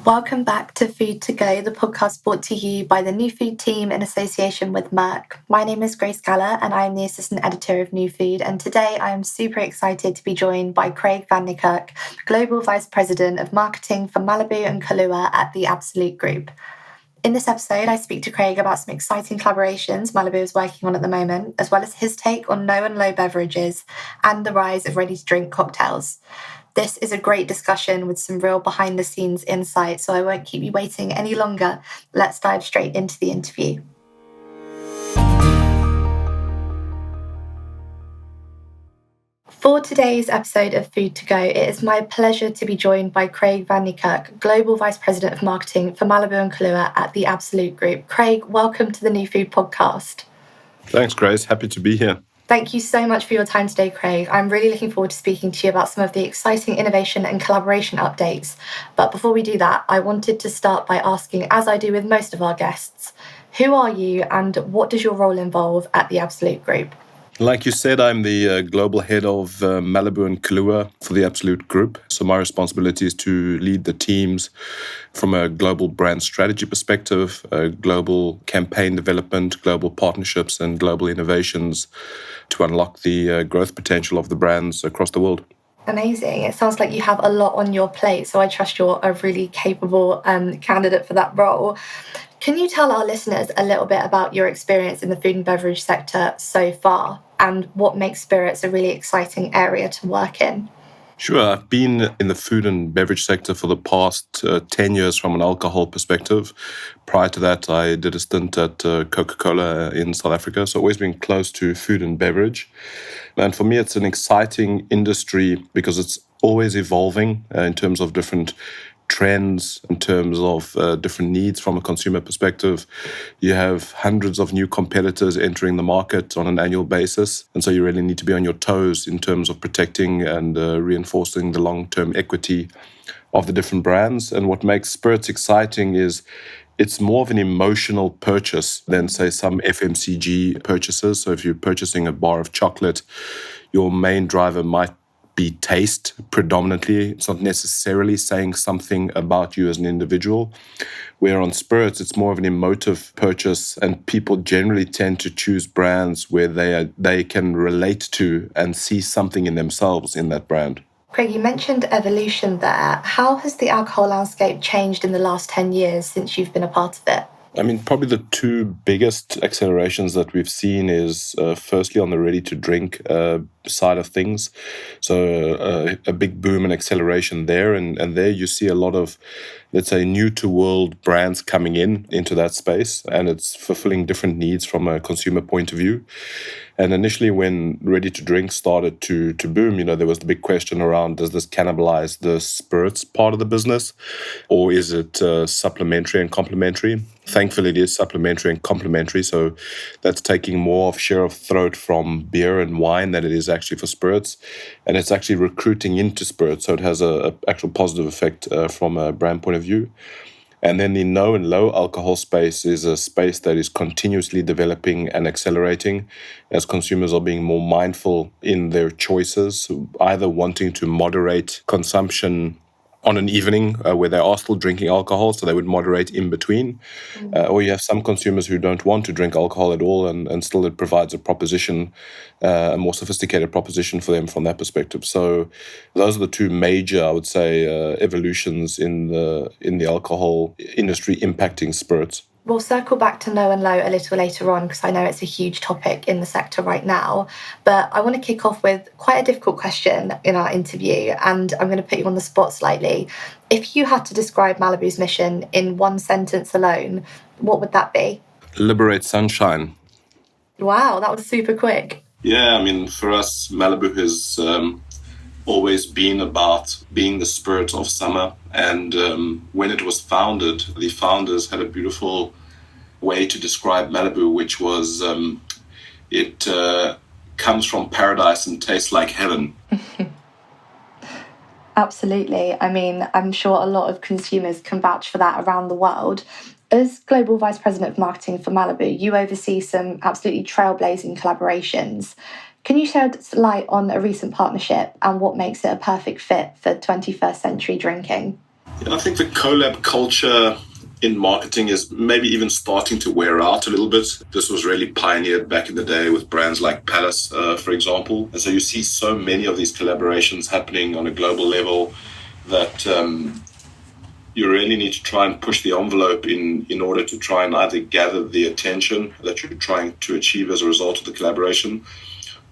Welcome back to Food to Go, the podcast brought to you by the New Food team in association with Merck. My name is Grace Galler and I am the assistant editor of New Food. And today I am super excited to be joined by Craig van Niekerk, Global Vice President of Marketing for Malibu and Kahlúa at the Absolut Group. In this episode, I speak to Craig about some exciting collaborations Malibu is working on at the moment, as well as his take on no and low beverages and the rise of ready-to-drink cocktails. This is a great discussion with some real behind-the-scenes insight, so I won't keep you waiting any longer. Let's dive straight into the interview. For today's episode of Food to Go, it is my pleasure to be joined by Craig van Niekerk, Global Vice President of Marketing for Malibu and Kahlúa at the Absolut Group. Craig, welcome to the New Food podcast. Thanks, Grace. Happy to be here. Thank you so much for your time today, Craig. I'm really looking forward to speaking to you about some of the exciting innovation and collaboration updates. But before we do that, I wanted to start by asking, as I do with most of our guests, who are you and what does your role involve at the Absolut Group? Like you said, I'm the global head of Malibu and Kahlúa for the Absolut Group. So my responsibility is to lead the teams from a global brand strategy perspective, global campaign development, global partnerships, and global innovations to unlock the growth potential of the brands across the world. Amazing. It sounds like you have a lot on your plate, so I trust you're a really capable candidate for that role. Can you tell our listeners a little bit about your experience in the food and beverage sector so far and what makes spirits a really exciting area to work in? Sure. I've been in the food and beverage sector for the past 10 years from an alcohol perspective. Prior to that, I did a stint at Coca-Cola in South Africa, so always been close to food and beverage. And for me, it's an exciting industry because it's always evolving in terms of different trends, in terms of different needs from a consumer perspective. You have hundreds of new competitors entering the market on an annual basis. And so you really need to be on your toes in terms of protecting and reinforcing the long-term equity of the different brands. And what makes spirits exciting is it's more of an emotional purchase than, say, some FMCG purchases. So if you're purchasing a bar of chocolate, your main driver might be taste predominantly. It's not necessarily saying something about you as an individual. Where on spirits, it's more of an emotive purchase, and people generally tend to choose brands where they can relate to and see something in themselves in that brand. Craig, you mentioned evolution there. How has the alcohol landscape changed in the last 10 years since you've been a part of it? I mean, probably the two biggest accelerations that we've seen is firstly on the ready-to-drink side of things. So a big boom and acceleration there. And there you see a lot of, let's say, new-to-world brands coming into that space. And it's fulfilling different needs from a consumer point of view. And initially, when ready-to-drink started to boom, there was the big question around, does this cannibalize the spirits part of the business? Or is it supplementary and complementary? Thankfully, it is supplementary and complementary. So that's taking more of share of throat from beer and wine than it is actually for spirits. And it's actually recruiting into spirits. So it has an actual positive effect from a brand point of view. And then the no and low alcohol space is a space that is continuously developing and accelerating as consumers are being more mindful in their choices, either wanting to moderate consumption on an evening where they are still drinking alcohol, so they would moderate in between. Or you have some consumers who don't want to drink alcohol at all, and still it provides a proposition, a more sophisticated proposition for them from that perspective. So those are the two major, I would say, evolutions in the alcohol industry impacting spirits. We'll circle back to no and low a little later on because I know it's a huge topic in the sector right now. But I want to kick off with quite a difficult question in our interview, and I'm going to put you on the spot slightly. If you had to describe Malibu's mission in one sentence alone, what would that be? Liberate sunshine. Wow, that was super quick. Yeah, I mean, for us, Malibu has always been about being the spirit of summer. And when it was founded, the founders had a beautiful way to describe Malibu, which was it comes from paradise and tastes like heaven. Absolutely. I mean, I'm sure a lot of consumers can vouch for that around the world. As Global Vice President of Marketing for Malibu, you oversee some absolutely trailblazing collaborations. Can you shed light on a recent partnership and what makes it a perfect fit for 21st century drinking? Yeah, I think the collab culture in marketing is maybe even starting to wear out a little bit. This was really pioneered back in the day with brands like Palace, for example. And so you see so many of these collaborations happening on a global level that you really need to try and push the envelope in order to try and either gather the attention that you're trying to achieve as a result of the collaboration,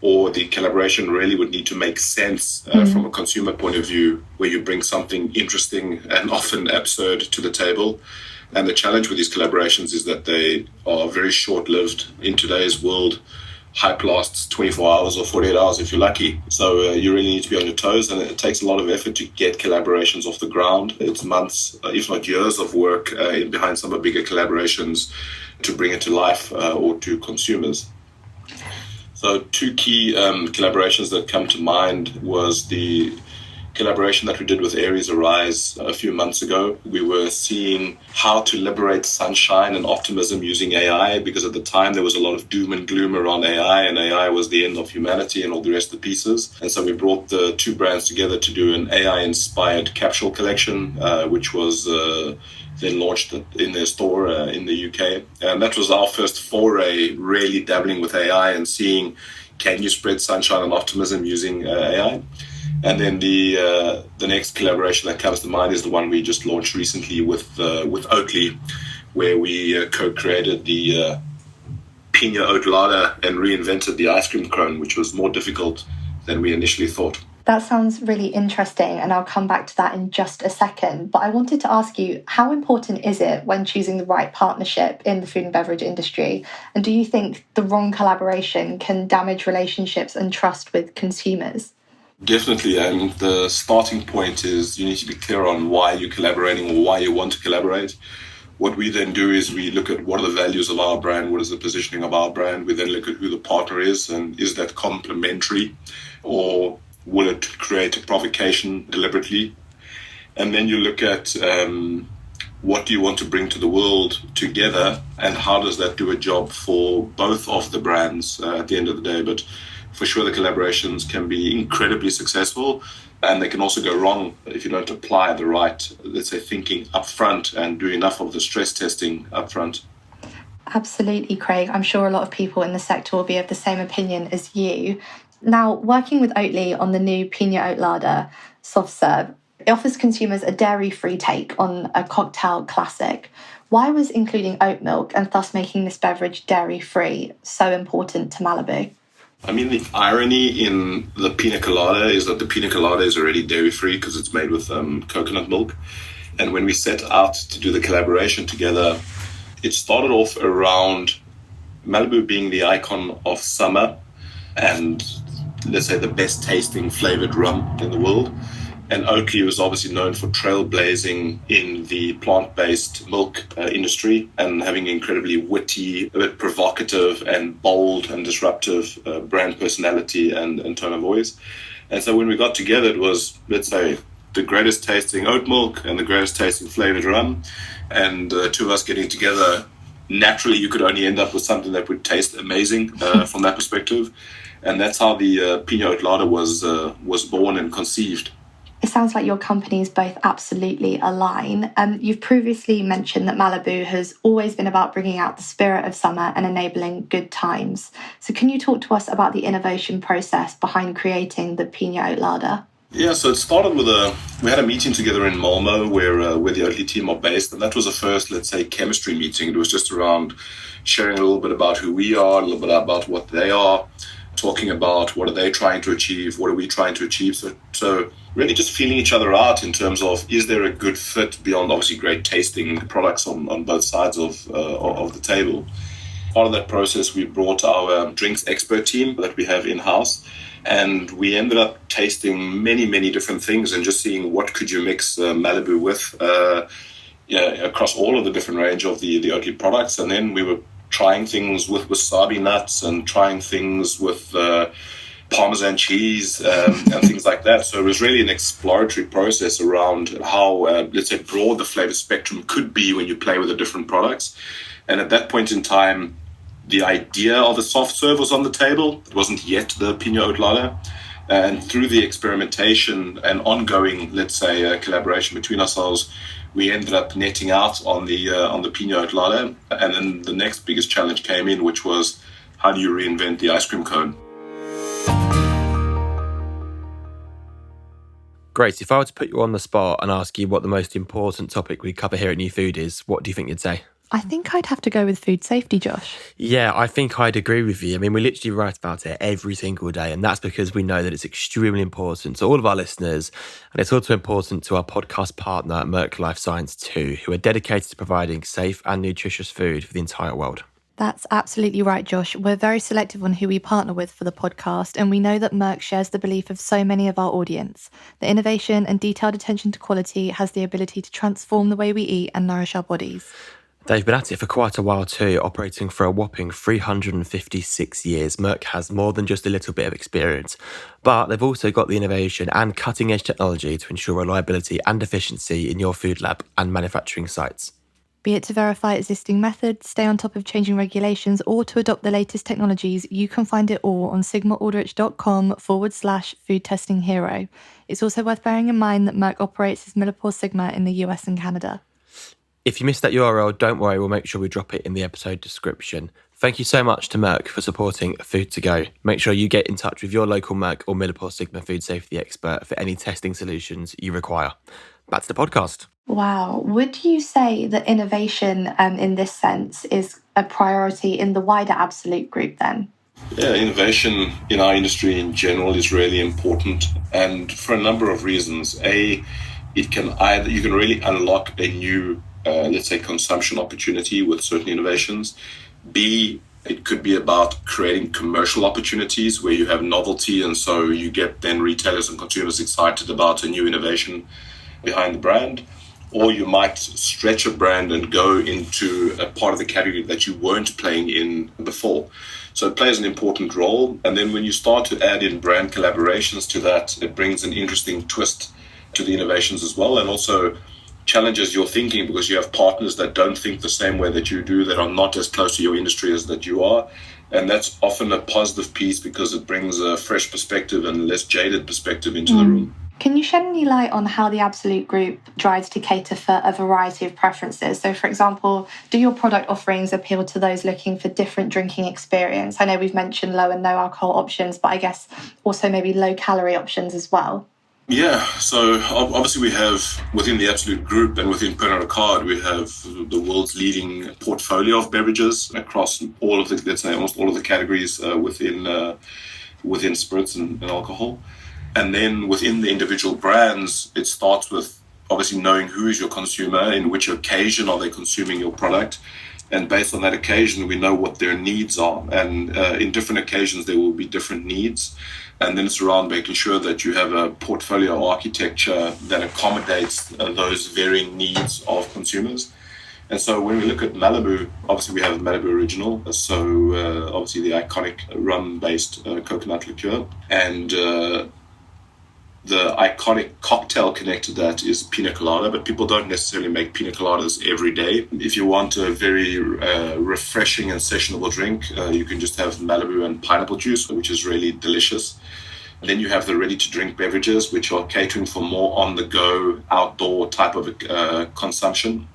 or the collaboration really would need to make sense from a consumer point of view, where you bring something interesting and often absurd to the table. And the challenge with these collaborations is that they are very short-lived. In today's world, hype lasts 24 hours or 48 hours if you're lucky. So you really need to be on your toes, and it takes a lot of effort to get collaborations off the ground. It's months, if not years of work behind some of the bigger collaborations to bring it to life or to consumers. So two key collaborations that come to mind was the collaboration that we did with Aries Arise a few months ago. We were seeing how to liberate sunshine and optimism using AI, because at the time there was a lot of doom and gloom around AI, and AI was the end of humanity and all the rest of the pieces. And so we brought the two brands together to do an AI-inspired capsule collection, which was then launched in their store in the UK. And that was our first foray, really dabbling with AI and seeing, can you spread sunshine and optimism using AI? And then the next collaboration that comes to mind is the one we just launched recently with Oatly, where we co-created the Piña Oat Latte and reinvented the ice cream cone, which was more difficult than we initially thought. That sounds really interesting, and I'll come back to that in just a second. But I wanted to ask you, how important is it when choosing the right partnership in the food and beverage industry? And do you think the wrong collaboration can damage relationships and trust with consumers? Definitely, and the starting point is you need to be clear on why you're collaborating or why you want to collaborate. What we then do is we look at what are the values of our brand, what is the positioning of our brand. We then look at who the partner is, and is that complementary, or will it create a provocation deliberately? And then you look at what do you want to bring to the world together, and how does that do a job for both of the brands at the end of the day. But for sure, the collaborations can be incredibly successful, and they can also go wrong if you don't apply the right, let's say, thinking up front and do enough of the stress testing up front. Absolutely, Craig. I'm sure a lot of people in the sector will be of the same opinion as you. Now, working with Oatly on the new Piña Oat Latte soft serve, it offers consumers a dairy-free take on a cocktail classic. Why was including oat milk and thus making this beverage dairy-free so important to Malibu? I mean, the irony in the pina colada is that the pina colada is already dairy-free because it's made with coconut milk. And when we set out to do the collaboration together, it started off around Malibu being the icon of summer and, let's say, the best tasting flavored rum in the world. And Oatly was obviously known for trailblazing in the plant-based milk industry and having incredibly witty, a bit provocative and bold and disruptive brand personality and tone of voice. And so when we got together, it was, let's say, the greatest tasting oat milk and the greatest tasting flavored rum. And two of us getting together, naturally you could only end up with something that would taste amazing from that perspective. And that's how the Piña Oat Latte was born and conceived. It sounds like your companies both absolutely align. You've previously mentioned that Malibu has always been about bringing out the spirit of summer and enabling good times. So can you talk to us about the innovation process behind creating the Piña Oat Latte? Yeah, so it started with we had a meeting together in Malmo where the Oatly team are based, and that was the first, let's say, chemistry meeting. It was just around sharing a little bit about who we are, a little bit about what they are, talking about what are they trying to achieve, what are we trying to achieve. So really just feeling each other out in terms of, is there a good fit beyond obviously great tasting products on both sides of the table. Part of that process, we brought our drinks expert team that we have in-house, and we ended up tasting many, many different things and just seeing what could you mix Malibu with across all of the different range of the Oatly products. And then we were trying things with wasabi nuts and trying things with Parmesan cheese and things like that. So it was really an exploratory process around how, let's say, broad the flavor spectrum could be when you play with the different products. And at that point in time, the idea of a soft serve was on the table. It wasn't yet the Piña Oat Latte. And through the experimentation and ongoing, let's say, collaboration between ourselves, we ended up netting out on the Pinot Lala. And then the next biggest challenge came in, which was, how do you reinvent the ice cream cone? Great. If I were to put you on the spot and ask you what the most important topic we cover here at New Food is, what do you think you'd say? I think I'd have to go with food safety, Josh. Yeah, I think I'd agree with you. I mean, we literally write about it every single day, and that's because we know that it's extremely important to all of our listeners. And it's also important to our podcast partner, Merck Life Science too, who are dedicated to providing safe and nutritious food for the entire world. That's absolutely right, Josh. We're very selective on who we partner with for the podcast, and we know that Merck shares the belief of so many of our audience. The innovation and detailed attention to quality has the ability to transform the way we eat and nourish our bodies. They've been at it for quite a while too, operating for a whopping 356 years. Merck has more than just a little bit of experience, but they've also got the innovation and cutting-edge technology to ensure reliability and efficiency in your food lab and manufacturing sites. Be it to verify existing methods, stay on top of changing regulations, or to adopt the latest technologies, you can find it all on sigmaaldrich.com/food testing hero. It's also worth bearing in mind that Merck operates as Millipore Sigma in the US and Canada. If you missed that URL, don't worry, we'll make sure we drop it in the episode description. Thank you so much to Merck for supporting Food to Go. Make sure you get in touch with your local Merck or Millipore Sigma food safety expert for any testing solutions you require. Back to the podcast. Wow. Would you say that innovation in this sense is a priority in the wider Absolut Group then? Yeah, innovation in our industry in general is really important, and for a number of reasons. A, you can really unlock a new let's say, consumption opportunity with certain innovations. B, it could be about creating commercial opportunities where you have novelty, and so you get then retailers and consumers excited about a new innovation behind the brand. Or you might stretch a brand and go into a part of the category that you weren't playing in before. So it plays an important role. And then when you start to add in brand collaborations to that, it brings an interesting twist to the innovations as well, and also challenges your thinking, because you have partners that don't think the same way that you do, that are not as close to your industry as that you are. And that's often a positive piece because it brings a fresh perspective and less jaded perspective into the room. Can you shed any light on how the Absolut Group drives to cater for a variety of preferences? So, for example, do your product offerings appeal to those looking for different drinking experience? I know we've mentioned low and no alcohol options, but I guess also maybe low calorie options as well. Yeah, so obviously we have, within the Absolut Group and within Pernod Ricard, we have the world's leading portfolio of beverages across all of the, let's say, almost all of the categories within spirits and alcohol. And then within the individual brands, it starts with obviously knowing who is your consumer, in which occasion are they consuming your product. And based on that occasion, we know what their needs are. And in different occasions, there will be different needs. And then it's around making sure that you have a portfolio architecture that accommodates those varying needs of consumers. And so when we look at Malibu, obviously we have Malibu Original. So obviously the iconic rum-based coconut liqueur. And the iconic cocktail connected to that is pina colada, but people don't necessarily make pina coladas every day. If you want a very refreshing and sessionable drink, you can just have Malibu and pineapple juice, which is really delicious. And then you have the ready-to-drink beverages, which are catering for more on-the-go, outdoor type of consumption.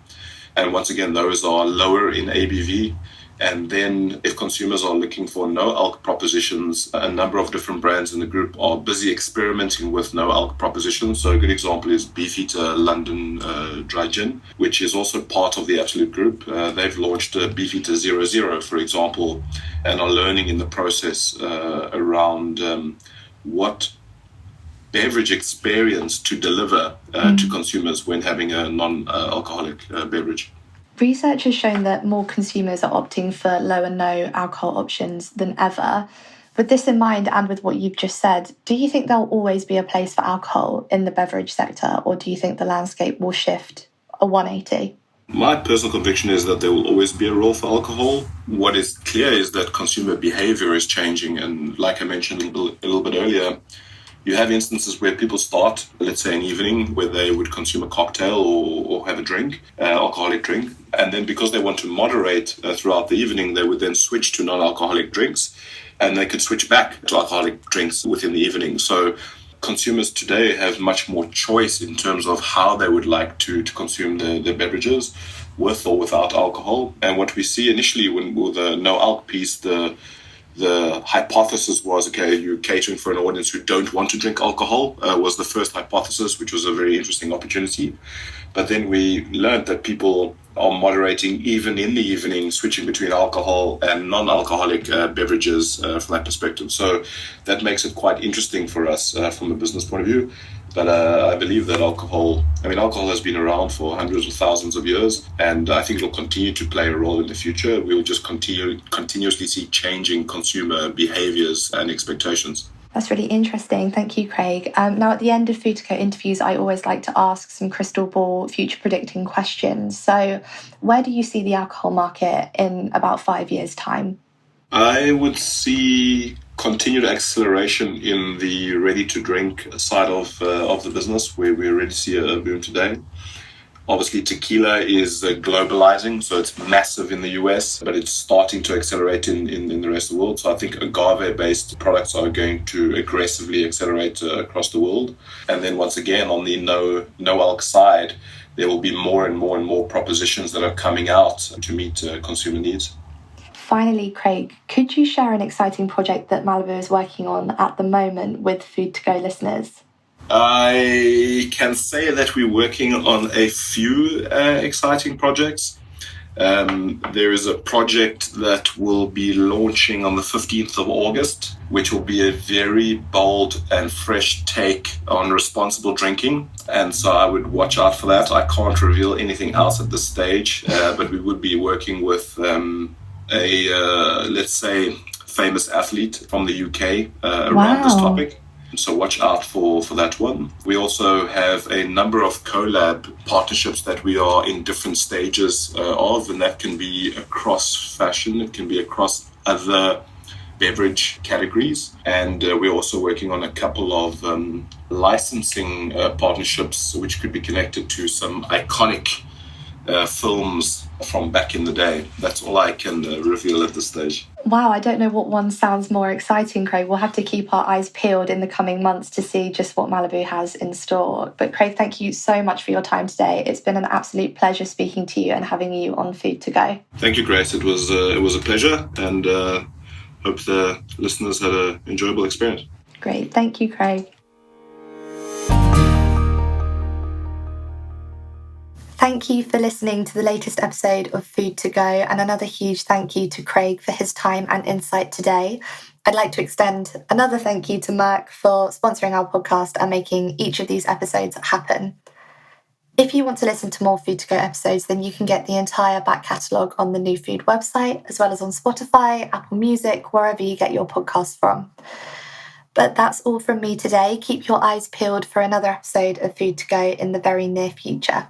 And once again, those are lower in ABV. And then if consumers are looking for no-alc propositions, a number of different brands in the group are busy experimenting with no-alc propositions. So a good example is Beefeater London Dry Gin, which is also part of the Absolut Group. They've launched Beefeater 00, for example, and are learning in the process around what beverage experience to deliver to consumers when having a non-alcoholic beverage. Research has shown that more consumers are opting for low and no alcohol options than ever. With this in mind, and with what you've just said, do you think there'll always be a place for alcohol in the beverage sector, or do you think the landscape will shift a 180? My personal conviction is that there will always be a role for alcohol. What is clear is that consumer behavior is changing. And like I mentioned a little bit earlier, you have instances where people start, let's say, an evening where they would consume a cocktail or have a drink, alcoholic drink. And then because they want to moderate throughout the evening, they would then switch to non-alcoholic drinks. and they could switch back to alcoholic drinks within the evening. So consumers today have much more choice in terms of how they would like to consume their beverages, with or without alcohol. And what we see initially with the no alc piece, the hypothesis was, okay, you're catering for an audience who don't want to drink alcohol, was the first hypothesis, which was a very interesting opportunity. But then we learned that people are moderating even in the evening, switching between alcohol and non-alcoholic beverages from that perspective. So that makes it quite interesting for us from a business point of view. But I believe that alcohol has been around for hundreds of thousands of years, and I think it'll continue to play a role in the future. We'll just continuously see changing consumer behaviors and expectations. That's really interesting. Thank you, Craig. Now, at the end of Food to Go interviews, I always like to ask some crystal ball, future predicting questions. So where do you see the alcohol market in about 5 years' time? I would see continued acceleration in the ready-to-drink side of the business, where we already see a boom today. Obviously, tequila is globalizing, so it's massive in the US, but it's starting to accelerate in the rest of the world. So I think agave-based products are going to aggressively accelerate across the world. And then once again, on the no alc side, there will be more and more propositions that are coming out to meet consumer needs. Finally, Craig, could you share an exciting project that Malibu is working on at the moment with Food to Go listeners? I can say that we're working on a few exciting projects. There is a project that will be launching on the 15th of August, which will be a very bold and fresh take on responsible drinking. And so I would watch out for that. I can't reveal anything else at this stage, but we would be working with let's say, famous athlete from the UK around this topic. So watch out for that one. We also have a number of collab partnerships that we are in different stages of, and that can be across fashion, it can be across other beverage categories. And we're also working on a couple of licensing partnerships which could be connected to some iconic films from back in the day. That's all I can reveal at this stage. Wow, I don't know what one sounds more exciting, Craig. We'll have to keep our eyes peeled in the coming months to see just what Malibu has in store. But Craig, thank you so much for your time today. It's been an absolute pleasure speaking to you and having you on Food to Go. Thank you, Grace. It was a pleasure, and hope the listeners had an enjoyable experience. Great. Thank you, Craig. Thank you for listening to the latest episode of Food to Go, and another huge thank you to Craig for his time and insight today. I'd like to extend another thank you to Merck for sponsoring our podcast and making each of these episodes happen. If you want to listen to more Food to Go episodes, then you can get the entire back catalogue on the New Food website, as well as on Spotify, Apple Music, wherever you get your podcasts from. But that's all from me today. Keep your eyes peeled for another episode of Food to Go in the very near future.